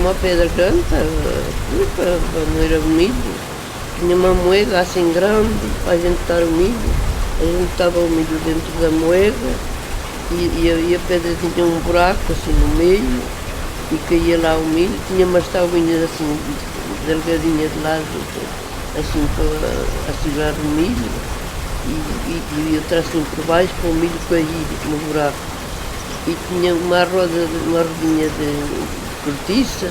uma pedra grande para moer o milho. Tinha uma moeda assim grande para a gente botar o milho. A gente botava o milho dentro da moeda e a pedra tinha um buraco assim no meio e caía lá o milho. Tinha umas tabuinhas assim delgadinhas de lado assim para segurar o milho e outra assim por baixo para o milho cair no buraco. E tinha uma rodinha de cortiça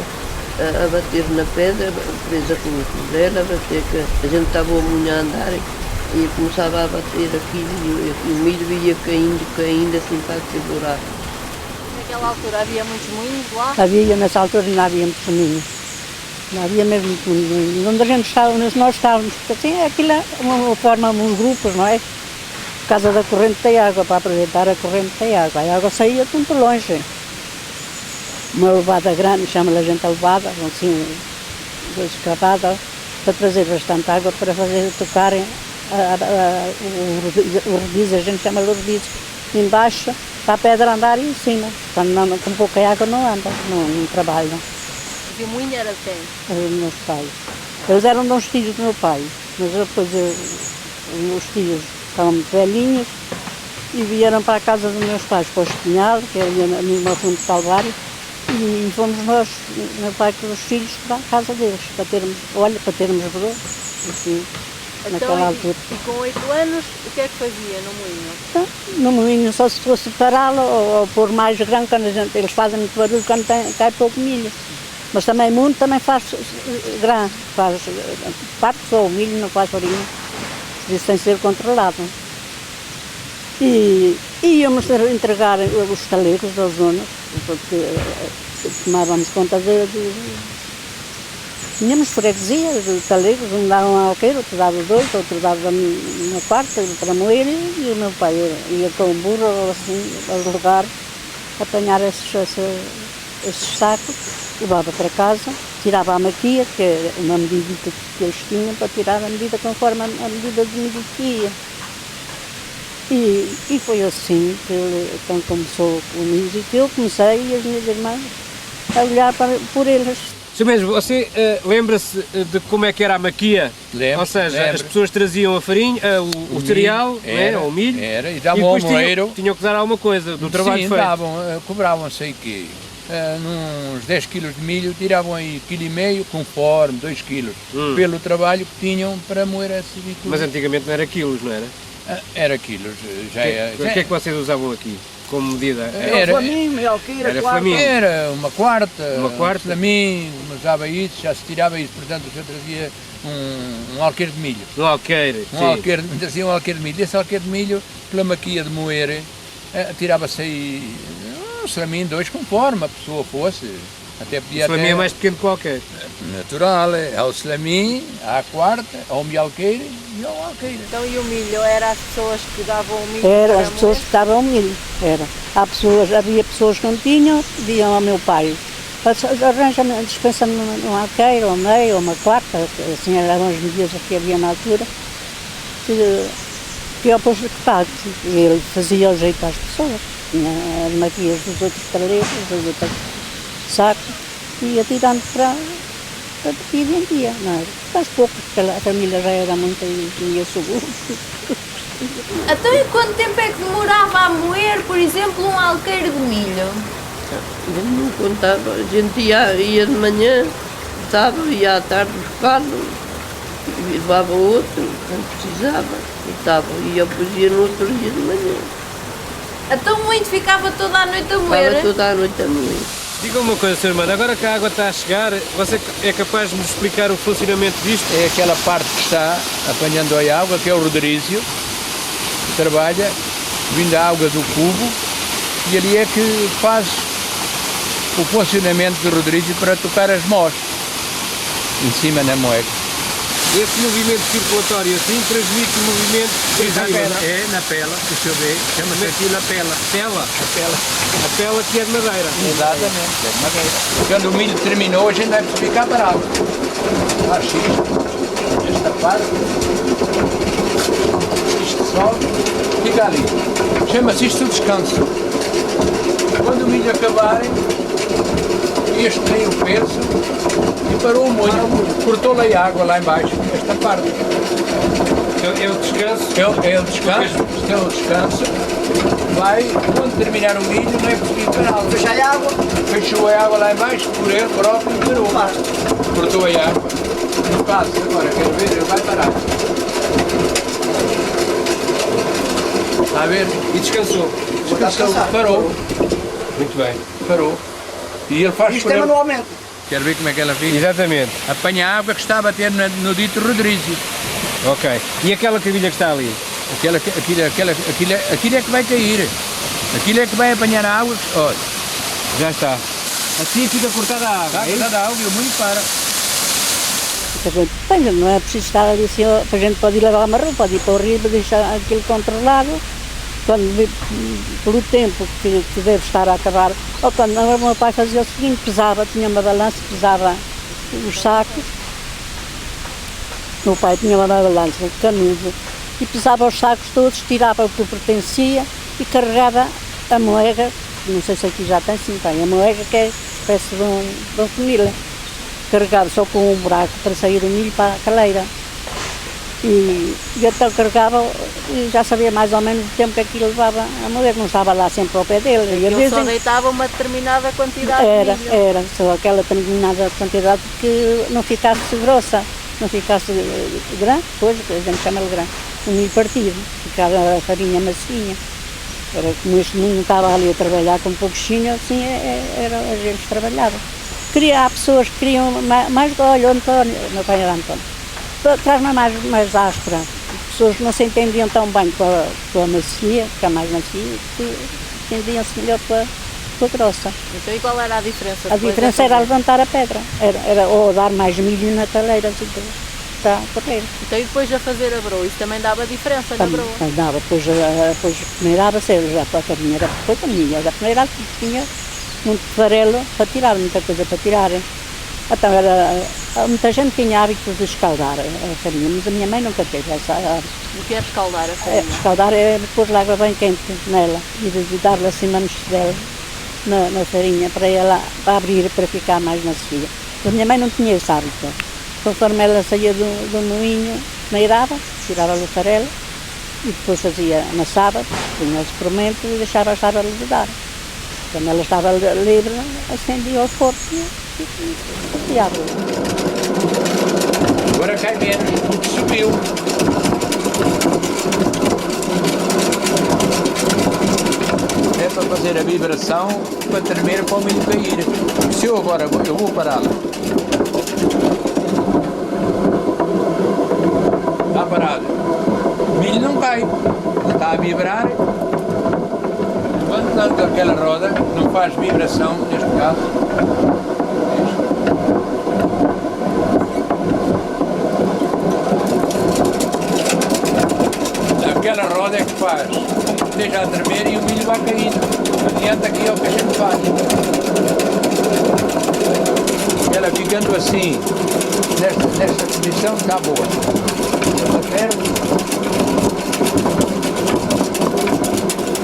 a bater na pedra, presa com o colher, a bater que a gente estava a moinho a andar e começava a bater aquilo e o milho ia caindo assim para aquele buraco. Naquela altura havia muitos moinhos lá? Havia, nessa altura não havia muitos moinhos. Não havia mesmo muitos moinhos. Onde a gente estava, nós estávamos, assim, aquilo é uma forma, uns grupos, não é? Por causa da corrente da água, para aproveitar a corrente da água. A água saía muito longe. Uma levada grande, chama-lhe a gente a levada, assim, duas escavadas, para trazer bastante água para fazer tocarem o rodízio, a gente chama-lhe o rodízio, embaixo, para a pedra andar em cima. Quando com pouca água não anda, não trabalham. E o moinho era de quem? Os meus pais. Eles eram de uns tios do meu pai, mas depois os tios estavam muito velhinhos e vieram para a casa dos meus pais, para o Espinhal, que é ali no fundo de Calvário, e fomos nós, meu pai com os filhos, para a casa deles, para termos broto, assim, naquela altura. E com 8 anos, o que é que fazia no moinho? Então, no moinho, só se fosse pará-lo ou pôr mais grão, quando eles fazem muito barulho quando cai pouco milho. Mas também muito, também faz grão, parte só o milho, não faz farinha, isso tem que ser controlado. E íamos entregar os talegos aos donos, porque tomávamos conta tínhamos freguesia de talegos, um dava um alqueiro, outro dava 2, outro dava uma quarta para moer, e o meu pai ia com um burro assim, a lugar, apanhar esses sacos, levava para casa, tirava a maquia, que é uma medida que eles tinham, para tirar a medida conforme a medida de milho que ia. E foi assim que ele então começou o milho, e que eu comecei e as minhas irmãs a olhar por eles. Sr. Mesmo, você lembra-se de como é que era a maquia? Lembro. Ou seja, as pessoas traziam a farinha, o cereal, o milho, e davam ao moeiro. Tinham que dar alguma coisa do trabalho feito. Cobravam, sei que, uns 10 quilos de milho, tiravam aí 1,5 kg, conforme, 2 quilos, pelo trabalho que tinham para moer essa vitória. Mas antigamente não era quilos, não era? Era quilos, O que é que vocês usavam aqui? Como medida? Era flaminho, era uma quarta, flaminho, usava isso, já se tirava isso, portanto já trazia um alqueire de milho. Um alqueire, trazia um alqueire de milho. Esse alqueire de milho, pela maquia de moer, tirava-se aí um flaminho, 2, conforme a pessoa fosse. Até podia o flaminho é mais pequeno que qualquer. Natural, ao slamim, à quarta, ao alqueire e ao alqueire. Então e o milho? Era as pessoas que davam o milho? Era as pessoas que davam o milho, era. Havia pessoas que não tinham, diziam ao meu pai, arranja-me, dispensa-me um alqueire, ou meio, ou uma quarta, assim eram as medidas que havia na altura, que eu pus que pague. E ele fazia o jeito às pessoas, tinha as maquias dos outros talegos, dos outros sacos, e ia tirando para e vendia, não é? Faz pouco, porque a família já era muita e tinha seguro. Então e quanto tempo é que demorava a moer, por exemplo, um alqueire de milho? Não contava, a gente ia de manhã, ia à tarde buscá-lo, e levava outro, quando precisava, e depois ia no outro dia de manhã. Então o moinho ficava toda a noite a moer? Ficava toda a noite a moer. Diga uma coisa, Sr. Armando, agora que a água está a chegar, você é capaz de nos explicar o funcionamento disto? É aquela parte que está apanhando a água, que é o rodrízio, que trabalha, vindo a água do cubo, e ali é que faz o funcionamento do rodrízio para tocar as mós, em cima na moeda. Esse movimento circulatório assim transmite o movimento... Na pela, deixa eu ver, chama-se aqui na pela. Pela? A pela que é de madeira. Exatamente, é de madeira. Quando o milho terminou, a gente vai ficar parado. Faz isto, esta parte, isto sobe, fica ali. Chama-se isto o descanso. Quando o milho acabarem, este tem o peso e parou o molho. Cortou-lhe a água lá embaixo, esta parte. É o descanso. É o descanso, isto é o descanso. Vai, quando terminar o milho, não é preciso parar. Fecha a água. Fechou a água lá embaixo, por ele próprio e parou. Cortou a água. No caso, agora, quero ver, ele vai parar. Está a ver? E descansou. Descansou, parou. Muito bem. Parou. E ele faz Isto por é ele. manualmente. Quer ver como é que ela fica? Exatamente. Apanha a água que está a bater no dito Rodrígues. Ok. E aquela cavilha que está ali? Aquilo é que vai cair. Aquilo é que vai apanhar a água. Olha, Já está. Assim fica cortada a água. está é isso? toda a água e o molho para. A gente tem, não é preciso estar ali assim, a gente pode ir lavar uma roupa, pode ir para o rio, deixar aquilo controlado, quando pelo tempo que deve estar a acabar, ou quando o meu pai fazia o seguinte, pesava, tinha uma balança, pesava os sacos, o meu pai tinha uma balança, um canudo, e pesava os sacos todos, tirava o que pertencia e carregava a moega, não sei se aqui já tem, sim tem, a moega que é espécie de um funil, carregado só com um buraco para sair o milho para a caleira. E então carregava e já sabia mais ou menos o tempo que aquilo levava a moer, não estava lá sempre ao pé dele. E às Ele vezes só deitava uma determinada quantidade era, de milho. era, só aquela determinada quantidade que não ficasse grossa, não ficasse grã, coisa que a gente chama-lhe grã, o milho partido, ficava a farinha macinha. Era como este menino estava ali a trabalhar com pouquinho, assim era a gente trabalhava. Há pessoas que queriam mais, olha, o António, meu pai era António, traz-me mais áspera. Pessoas que não se entendiam tão bem com a macia, que é mais macia, que entendiam-se melhor com a grossa. Então e qual era a diferença? A depois diferença de era fazer? levantar a pedra, era ou dar mais milho na taleira, assim, está a correr. Então e depois de fazer a broa, isso também dava diferença na broa? Mas dava, depois peneirava cedo, já para a farinha era depois a minha, era peneirava porque tinha muito farelo para tirar, muita coisa para tirar. Então muita gente tinha hábito de escaldar a farinha, mas a minha mãe nunca teve essa hábito. O que é escaldar a farinha? Escaldar é pôr água bem quente nela e de dar-lhe assim uma mexidela na farinha para abrir, para ficar mais macia. A minha mãe não tinha esse hábito. Conforme ela saía do moinho, peneirava, tirava-lhe o farelo e depois fazia, amassava, punha o experimento e deixava estar a levedar. Quando ela estava livre, acendia o forno e abre. Agora cai menos, porque subiu. É para fazer a vibração, para tremer, para o milho cair. Se eu agora, eu vou parar. Está parado. O milho não cai, não está a vibrar. Quando aquela roda não faz vibração, neste caso, aquela roda é que faz, deixa a tremer e o milho vai caindo. Adianta aqui é o que a gente faz. Ela ficando assim, nesta condição, está boa. Ela ferve.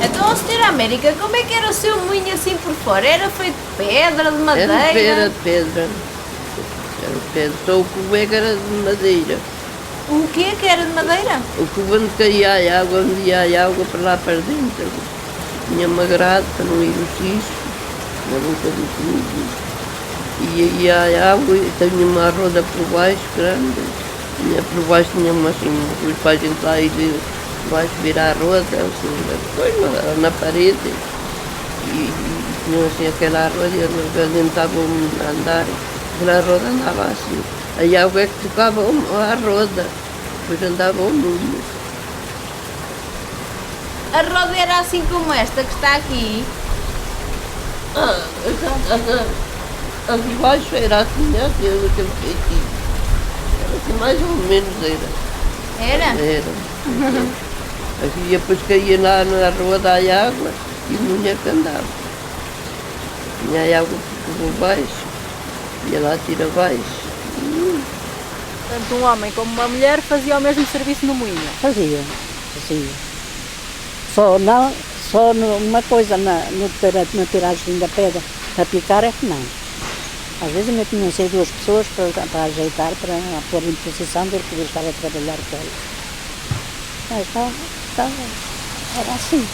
Então, Sra. América, como é que era o seu moinho assim por fora? Era feito de pedra, de madeira? Era de pedra. Era de pedra. Só o cubo é que era de madeira. O quê que era de madeira? O cubo onde caía a água, onde ia a água para lá para dentro. Tinha uma grade para não ir o cisco, na boca do cubo. E ia a água e tinha uma roda por baixo grande. Por baixo tinha uma assim, depois para a gente lá ir baixo virar a roda, assim, depois na parede. E tinha assim aquela roda e eles tentavam andar. Aquela roda andava assim. A água é que tocava a roda, depois andava o mundo. A roda era assim como esta que está aqui. A de baixo era assim, aquele feitinho. Era assim, mais ou menos era. Era? Era. Aqui depois caía lá na roda a água e a mulher que andava. Tinha a água por baixo, ia lá tira baixo. Tanto um homem como uma mulher faziam o mesmo serviço no moinho. Fazia. Só uma coisa na tiragem da pedra, para picar é que não. Às vezes ainda tinham sido 2 pessoas para ajeitar, para pôr em posição de ele poder estar a trabalhar com ela. Mas era assim.